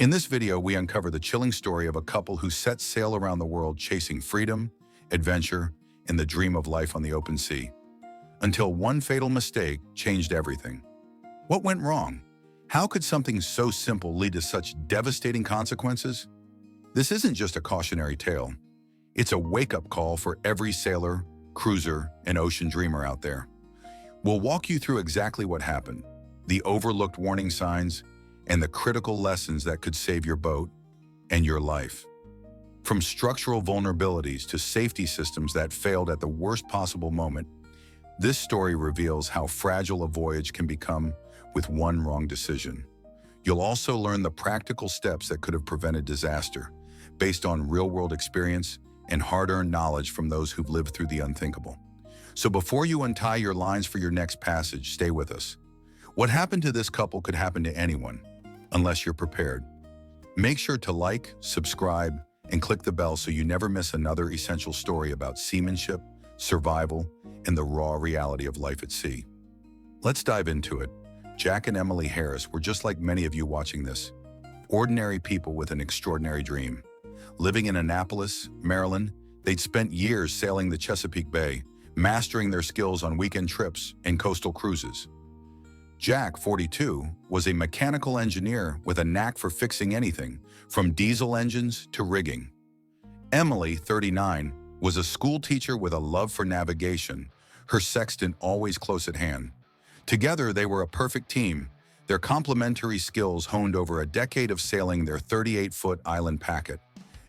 In this video, we uncover the chilling story of a couple who set sail around the world chasing freedom, adventure, and the dream of life on the open sea. Until one fatal mistake changed everything. What went wrong? How could something so simple lead to such devastating consequences? This isn't just a cautionary tale. It's a wake-up call for every sailor, cruiser, and ocean dreamer out there. We'll walk you through exactly what happened, the overlooked warning signs, and the critical lessons that could save your boat and your life. From structural vulnerabilities to safety systems that failed at the worst possible moment, this story reveals how fragile a voyage can become with one wrong decision. You'll also learn the practical steps that could have prevented disaster, based on real-world experience and hard-earned knowledge from those who've lived through the unthinkable. So before you untie your lines for your next passage, stay with us. What happened to this couple could happen to anyone, unless you're prepared. Make sure to like, subscribe, and click the bell so you never miss another essential story about seamanship, survival, and the raw reality of life at sea. Let's dive into it. Jack and Emily Harris were just like many of you watching this. Ordinary people with an extraordinary dream. Living in Annapolis, Maryland, they'd spent years sailing the Chesapeake Bay, mastering their skills on weekend trips and coastal cruises. Jack, 42, was a mechanical engineer with a knack for fixing anything, from diesel engines to rigging. Emily, 39, was a school teacher with a love for navigation, her sextant always close at hand. Together, they were a perfect team, their complementary skills honed over a decade of sailing their 38-foot island packet,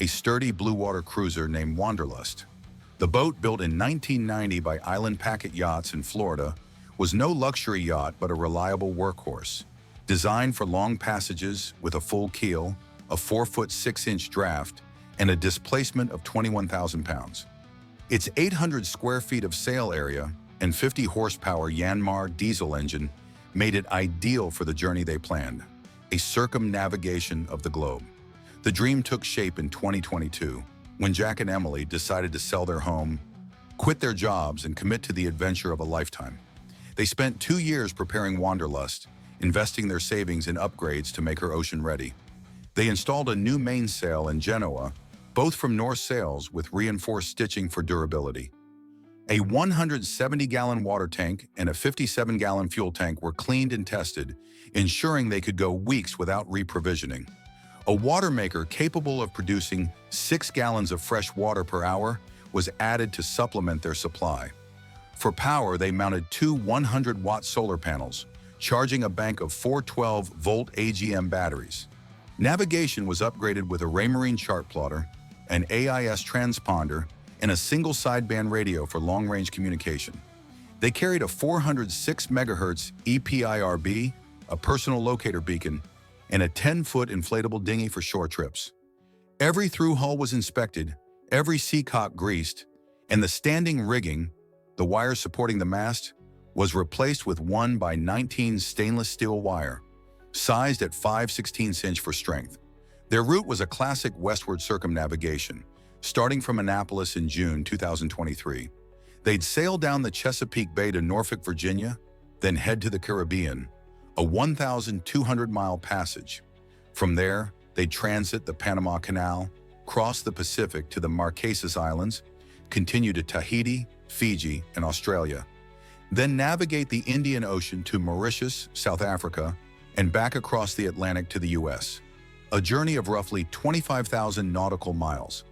a sturdy blue water cruiser named Wanderlust. The boat, built in 1990 by Island Packet Yachts in Florida, was no luxury yacht but a reliable workhorse. Designed for long passages with a full keel, a 4-foot 6-inch draft, and a displacement of 21,000 pounds. Its 800 square feet of sail area and 50 horsepower Yanmar diesel engine made it ideal for the journey they planned, a circumnavigation of the globe. The dream took shape in 2022, when Jack and Emily decided to sell their home, quit their jobs, and commit to the adventure of a lifetime. They spent 2 years preparing Wanderlust, investing their savings in upgrades to make her ocean-ready. They installed a new mainsail in Genoa, both from North Sails with reinforced stitching for durability. A 170-gallon water tank and a 57-gallon fuel tank were cleaned and tested, ensuring they could go weeks without reprovisioning. A water maker capable of producing 6 gallons of fresh water per hour was added to supplement their supply. For power, they mounted 2 100-watt solar panels, charging a bank of 4 12-volt AGM batteries. Navigation was upgraded with a Raymarine chart plotter, an AIS transponder, and a single sideband radio for long-range communication. They carried a 406 MHz EPIRB, a personal locator beacon, and a 10-foot inflatable dinghy for shore trips. Every through hull was inspected, every seacock greased, and the standing rigging, the wire supporting the mast, was replaced with 1x19 stainless steel wire, sized at 5/16" for strength. Their route was a classic westward circumnavigation, starting from Annapolis in June 2023. They'd sail down the Chesapeake Bay to Norfolk, Virginia, then head to the Caribbean, a 1,200-mile passage. From there, they'd transit the Panama Canal, cross the Pacific to the Marquesas Islands, continue to Tahiti, Fiji, and Australia, then navigate the Indian Ocean to Mauritius, South Africa, and back across the Atlantic to the US, a journey of roughly 25,000 nautical miles.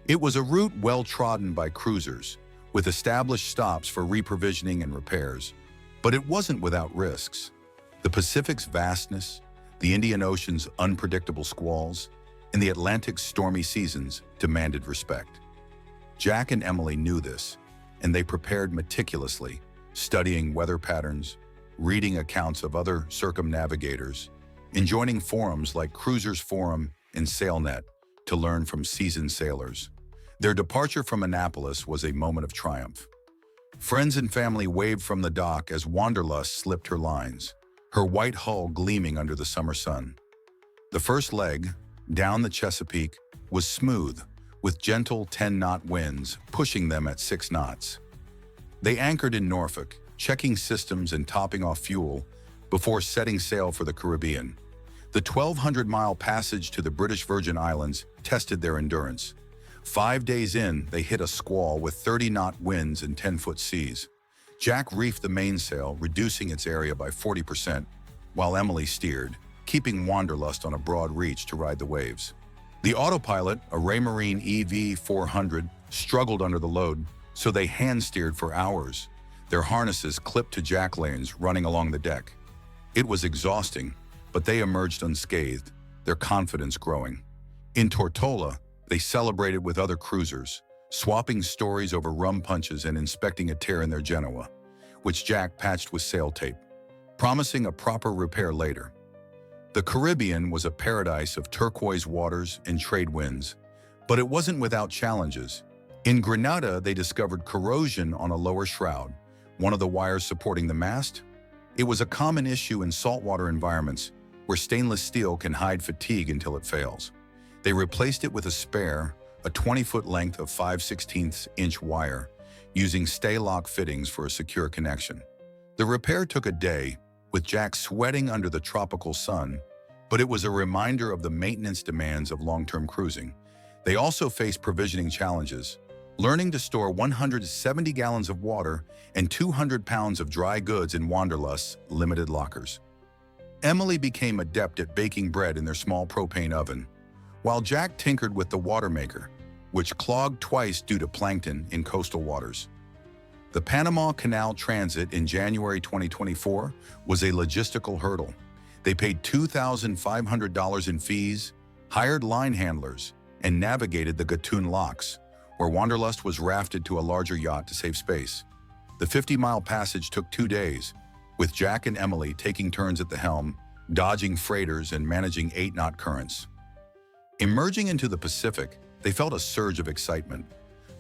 It was a route well trodden by cruisers, with established stops for reprovisioning and repairs, but it wasn't without risks. The Pacific's vastness, the Indian Ocean's unpredictable squalls, and the Atlantic's stormy seasons demanded respect. Jack and Emily knew this, and they prepared meticulously, studying weather patterns, reading accounts of other circumnavigators, and joining forums like Cruisers Forum and SailNet to learn from seasoned sailors. Their departure from Annapolis was a moment of triumph. Friends and family waved from the dock as Wanderlust slipped her lines, her white hull gleaming under the summer sun. The first leg, down the Chesapeake, was smooth, with gentle 10-knot winds pushing them at 6 knots. They anchored in Norfolk, checking systems and topping off fuel before setting sail for the Caribbean. The 1,200-mile passage to the British Virgin Islands tested their endurance. 5 days in, they hit a squall with 30-knot winds and 10-foot seas. Jack reefed the mainsail, reducing its area by 40%, while Emily steered, keeping Wanderlust on a broad reach to ride the waves. The autopilot, a Raymarine EV-400, struggled under the load, so they hand-steered for hours, their harnesses clipped to jack lanes running along the deck. It was exhausting, but they emerged unscathed, their confidence growing. In Tortola, they celebrated with other cruisers, swapping stories over rum punches and inspecting a tear in their Genoa, which Jack patched with sail tape, promising a proper repair later. The Caribbean was a paradise of turquoise waters and trade winds, but it wasn't without challenges. In Grenada, they discovered corrosion on a lower shroud, one of the wires supporting the mast. It was a common issue in saltwater environments where stainless steel can hide fatigue until it fails. They replaced it with a spare, a 20-foot length of 5/16-inch wire, using stay-lock fittings for a secure connection. The repair took a day, with Jack sweating under the tropical sun, but it was a reminder of the maintenance demands of long-term cruising. They also faced provisioning challenges, learning to store 170 gallons of water and 200 pounds of dry goods in Wanderlust's limited lockers. Emily became adept at baking bread in their small propane oven, while Jack tinkered with the water maker, which clogged twice due to plankton in coastal waters. The Panama Canal transit in January 2024 was a logistical hurdle. They paid $2,500 in fees, hired line handlers, and navigated the Gatun locks, where Wanderlust was rafted to a larger yacht to save space. The 50-mile passage took 2 days, with Jack and Emily taking turns at the helm, dodging freighters and managing 8-knot currents. Emerging into the Pacific, they felt a surge of excitement.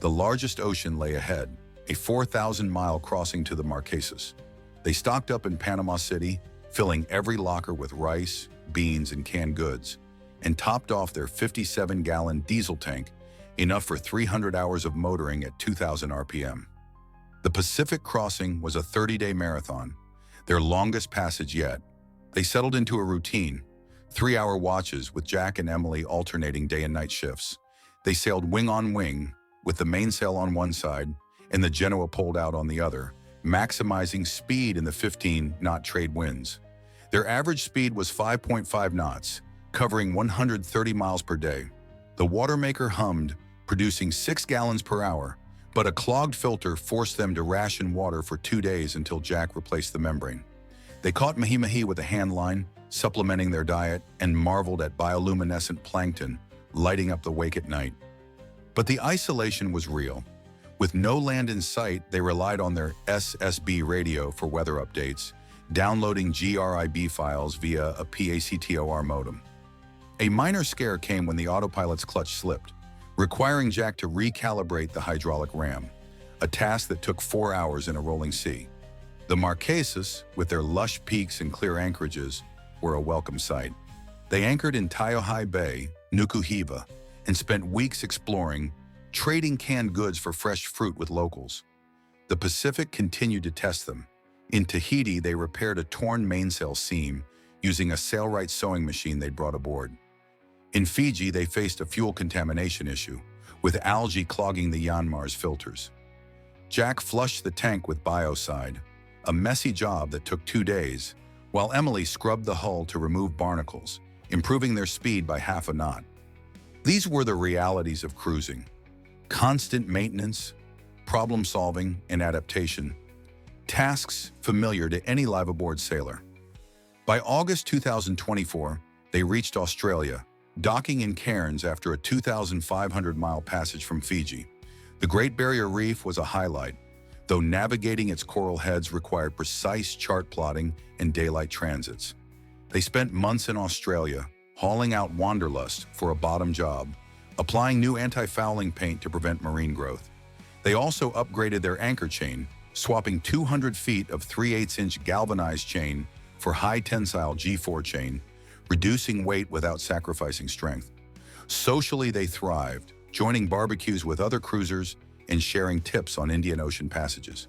The largest ocean lay ahead, a 4,000-mile crossing to the Marquesas. They stocked up in Panama City, filling every locker with rice, beans, and canned goods, and topped off their 57-gallon diesel tank, enough for 300 hours of motoring at 2,000 RPM. The Pacific crossing was a 30-day marathon, their longest passage yet. They settled into a routine, 3-hour watches with Jack and Emily alternating day and night shifts. They sailed wing on wing, with the mainsail on one side and the Genoa pulled out on the other, maximizing speed in the 15-knot trade winds. Their average speed was 5.5 knots, covering 130 miles per day. The watermaker hummed, producing 6 gallons per hour, but a clogged filter forced them to ration water for 2 days until Jack replaced the membrane. They caught mahi-mahi with a hand line, supplementing their diet, and marveled at bioluminescent plankton lighting up the wake at night. But the isolation was real. With no land in sight, they relied on their SSB radio for weather updates, downloading GRIB files via a PACTOR modem. A minor scare came when the autopilot's clutch slipped, requiring Jack to recalibrate the hydraulic ram, a task that took 4 hours in a rolling sea. The Marquesas, with their lush peaks and clear anchorages, were a welcome sight. They anchored in Taiohae Bay, Nukuhiva, and spent weeks exploring, trading canned goods for fresh fruit with locals. The Pacific continued to test them. In Tahiti, they repaired a torn mainsail seam using a Sailrite sewing machine they'd brought aboard. In Fiji, they faced a fuel contamination issue, with algae clogging the Yanmar's filters. Jack flushed the tank with biocide, a messy job that took 2 days, while Emily scrubbed the hull to remove barnacles, improving their speed by half a knot. These were the realities of cruising: constant maintenance, problem-solving, and adaptation, tasks familiar to any live-aboard sailor. By August 2024, they reached Australia, docking in Cairns after a 2,500-mile passage from Fiji. The Great Barrier Reef was a highlight, though navigating its coral heads required precise chart plotting and daylight transits. They spent months in Australia, hauling out Wanderlust for a bottom job, applying new anti-fouling paint to prevent marine growth. They also upgraded their anchor chain, swapping 200 feet of 3/8-inch galvanized chain for high-tensile G4 chain, reducing weight without sacrificing strength. Socially, they thrived, joining barbecues with other cruisers and sharing tips on Indian Ocean passages.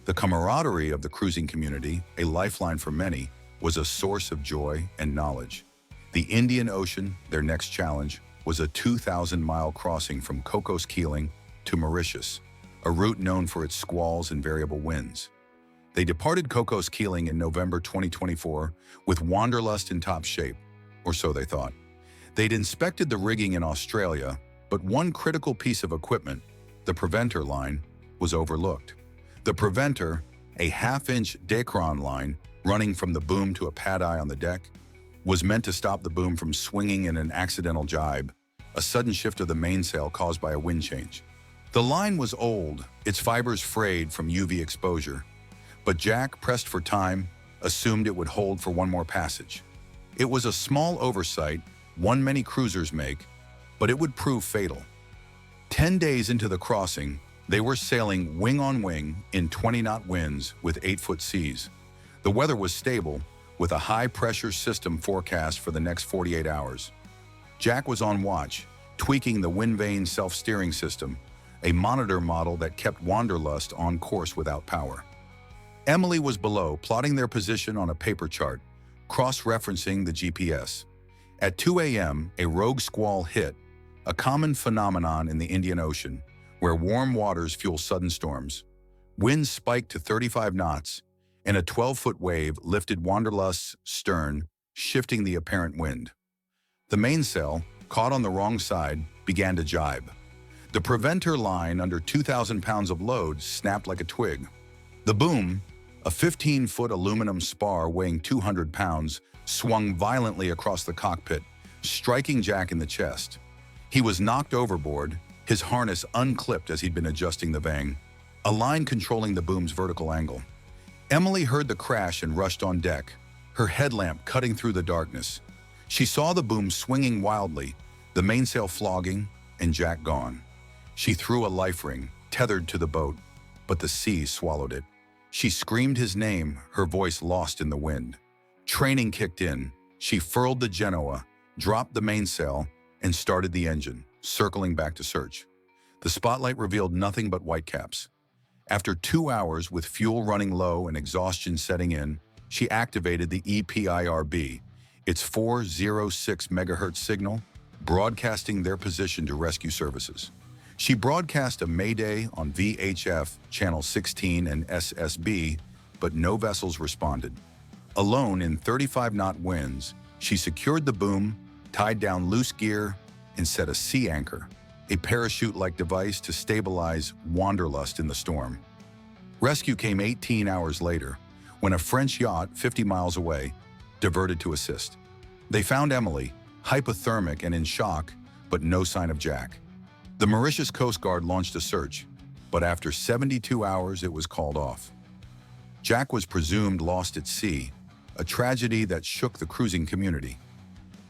The camaraderie of the cruising community, a lifeline for many, was a source of joy and knowledge. The Indian Ocean, their next challenge, was a 2,000-mile crossing from Cocos Keeling to Mauritius, a route known for its squalls and variable winds. They departed Cocos Keeling in November 2024 with Wanderlust in top shape, or so they thought. They'd inspected the rigging in Australia, but one critical piece of equipment, the preventer line, was overlooked. The preventer, a half-inch Dacron line running from the boom to a pad-eye on the deck, was meant to stop the boom from swinging in an accidental jibe, a sudden shift of the mainsail caused by a wind change. The line was old, its fibers frayed from UV exposure, but Jack, pressed for time, assumed it would hold for one more passage. It was a small oversight, one many cruisers make, but it would prove fatal. 10 days into the crossing, they were sailing wing on wing in 20-knot winds with 8-foot seas. The weather was stable, with a high-pressure system forecast for the next 48 hours. Jack was on watch, tweaking the wind vane self-steering system, a monitor model that kept Wanderlust on course without power. Emily was below, plotting their position on a paper chart, cross-referencing the GPS. At 2 a.m., a rogue squall hit, a common phenomenon in the Indian Ocean, where warm waters fuel sudden storms. Winds spiked to 35 knots, and a 12-foot wave lifted Wanderlust's stern, shifting the apparent wind. The mainsail, caught on the wrong side, began to jibe. The preventer line under 2,000 pounds of load snapped like a twig. The boom, a 15-foot aluminum spar weighing 200 pounds, swung violently across the cockpit, striking Jack in the chest. He was knocked overboard, his harness unclipped as he'd been adjusting the vang, a line controlling the boom's vertical angle. Emily heard the crash and rushed on deck, her headlamp cutting through the darkness. She saw the boom swinging wildly, the mainsail flogging, and Jack gone. She threw a life ring, tethered to the boat, but the sea swallowed it. She screamed his name, her voice lost in the wind. Training kicked in. She furled the Genoa, dropped the mainsail, and started the engine, circling back to search. The spotlight revealed nothing but whitecaps. After 2 hours with fuel running low and exhaustion setting in, she activated the EPIRB, its 406 megahertz signal, broadcasting their position to rescue services. She broadcast a mayday on VHF, Channel 16 and SSB, but no vessels responded. Alone in 35-knot winds, she secured the boom, tied down loose gear, and set a sea anchor, a parachute-like device to stabilize Wanderlust in the storm. Rescue came 18 hours later, when a French yacht 50 miles away diverted to assist. They found Emily, hypothermic and in shock, but no sign of Jack. The Mauritius Coast Guard launched a search, but after 72 hours it was called off. Jack was presumed lost at sea, a tragedy that shook the cruising community.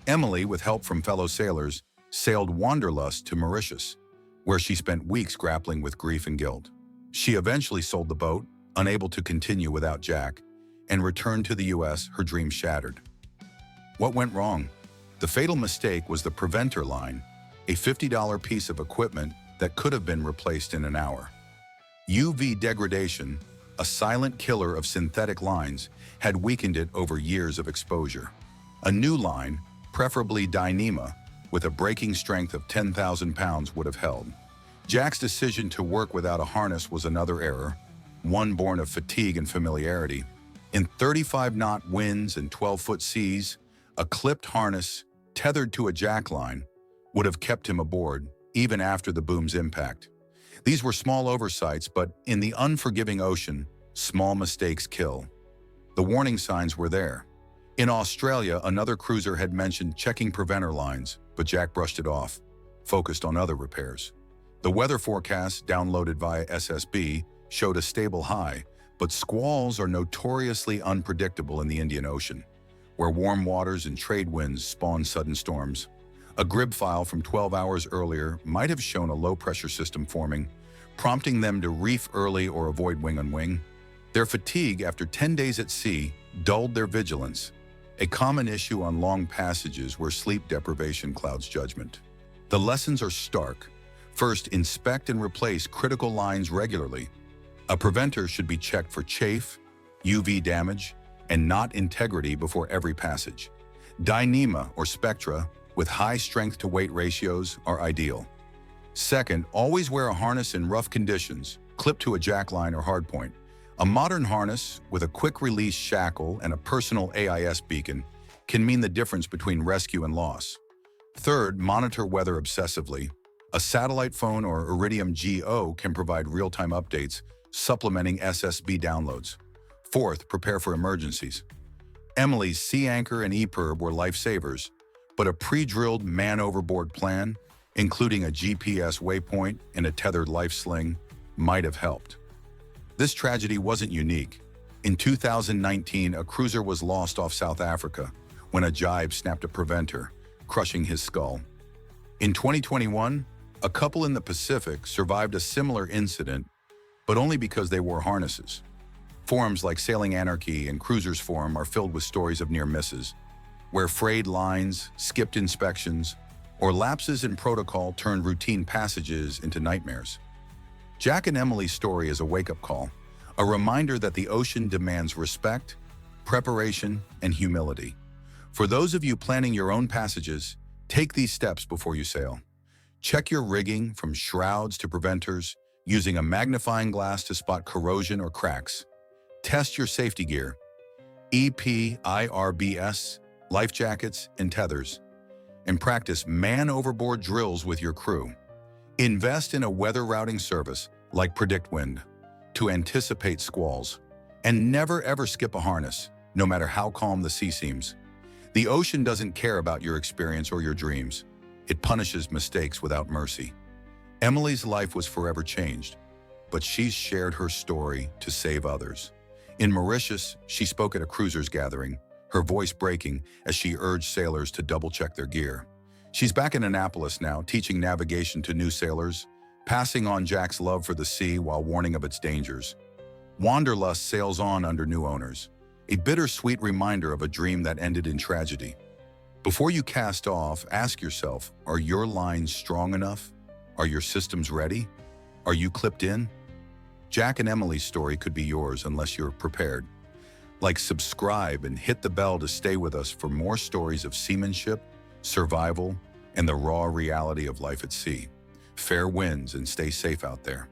Emily, with help from fellow sailors, sailed Wanderlust to Mauritius, where she spent weeks grappling with grief and guilt. She eventually sold the boat, unable to continue without Jack, and returned to the U.S., her dreams shattered. What went wrong? The fatal mistake was the preventer line, a $50 piece of equipment that could have been replaced in an hour. UV degradation, a silent killer of synthetic lines, had weakened it over years of exposure. A new line, preferably Dyneema, with a braking strength of 10,000 pounds would have held. Jack's decision to work without a harness was another error, one born of fatigue and familiarity. In 35-knot winds and 12-foot seas, a clipped harness, tethered to a jack line, would have kept him aboard, even after the boom's impact. These were small oversights, but in the unforgiving ocean, small mistakes kill. The warning signs were there. In Australia, another cruiser had mentioned checking preventer lines, but Jack brushed it off, focused on other repairs. The weather forecast, downloaded via SSB, showed a stable high, but squalls are notoriously unpredictable in the Indian Ocean, where warm waters and trade winds spawn sudden storms. A grid file from 12 hours earlier might have shown a low-pressure system forming, prompting them to reef early or avoid wing-on-wing. Their fatigue after 10 days at sea dulled their vigilance, a common issue on long passages where sleep deprivation clouds judgment. The lessons are stark. First, inspect and replace critical lines regularly. A preventer should be checked for chafe, UV damage, and knot integrity before every passage. Dyneema or spectra with high strength-to-weight ratios are ideal. Second, always wear a harness in rough conditions, clipped to a jackline or hardpoint. A modern harness with a quick-release shackle and a personal AIS beacon can mean the difference between rescue and loss. Third, monitor weather obsessively. A satellite phone or Iridium GO can provide real-time updates, supplementing SSB downloads. Fourth, prepare for emergencies. Emily's sea anchor and EPIRB were lifesavers, but a pre-drilled man-overboard plan, including a GPS waypoint and a tethered life sling, might have helped. This tragedy wasn't unique. In 2019, a cruiser was lost off South Africa when a jibe snapped a preventer, crushing his skull. In 2021, a couple in the Pacific survived a similar incident, but only because they wore harnesses. Forums like Sailing Anarchy and Cruisers Forum are filled with stories of near misses, where frayed lines, skipped inspections, or lapses in protocol turned routine passages into nightmares. Jack and Emily's story is a wake-up call, a reminder that the ocean demands respect, preparation, and humility. For those of you planning your own passages, take these steps before you sail. Check your rigging from shrouds to preventers, using a magnifying glass to spot corrosion or cracks. Test your safety gear, EPIRBS, life jackets, and tethers, and practice man-overboard drills with your crew. Invest in a weather routing service like Predict Wind to anticipate squalls. And never ever skip a harness, no matter how calm the sea seems. The ocean doesn't care about your experience or your dreams. It punishes mistakes without mercy. Emily's life was forever changed, but she's shared her story to save others. In Mauritius, she spoke at a cruisers gathering, her voice breaking as she urged sailors to double-check their gear. She's back in Annapolis now, teaching navigation to new sailors, passing on Jack's love for the sea while warning of its dangers. Wanderlust sails on under new owners, a bittersweet reminder of a dream that ended in tragedy. Before you cast off, ask yourself, are your lines strong enough? Are your systems ready? Are you clipped in? Jack and Emily's story could be yours unless you're prepared. Like, subscribe and hit the bell to stay with us for more stories of seamanship, survival, and the raw reality of life at sea. Fair winds and stay safe out there.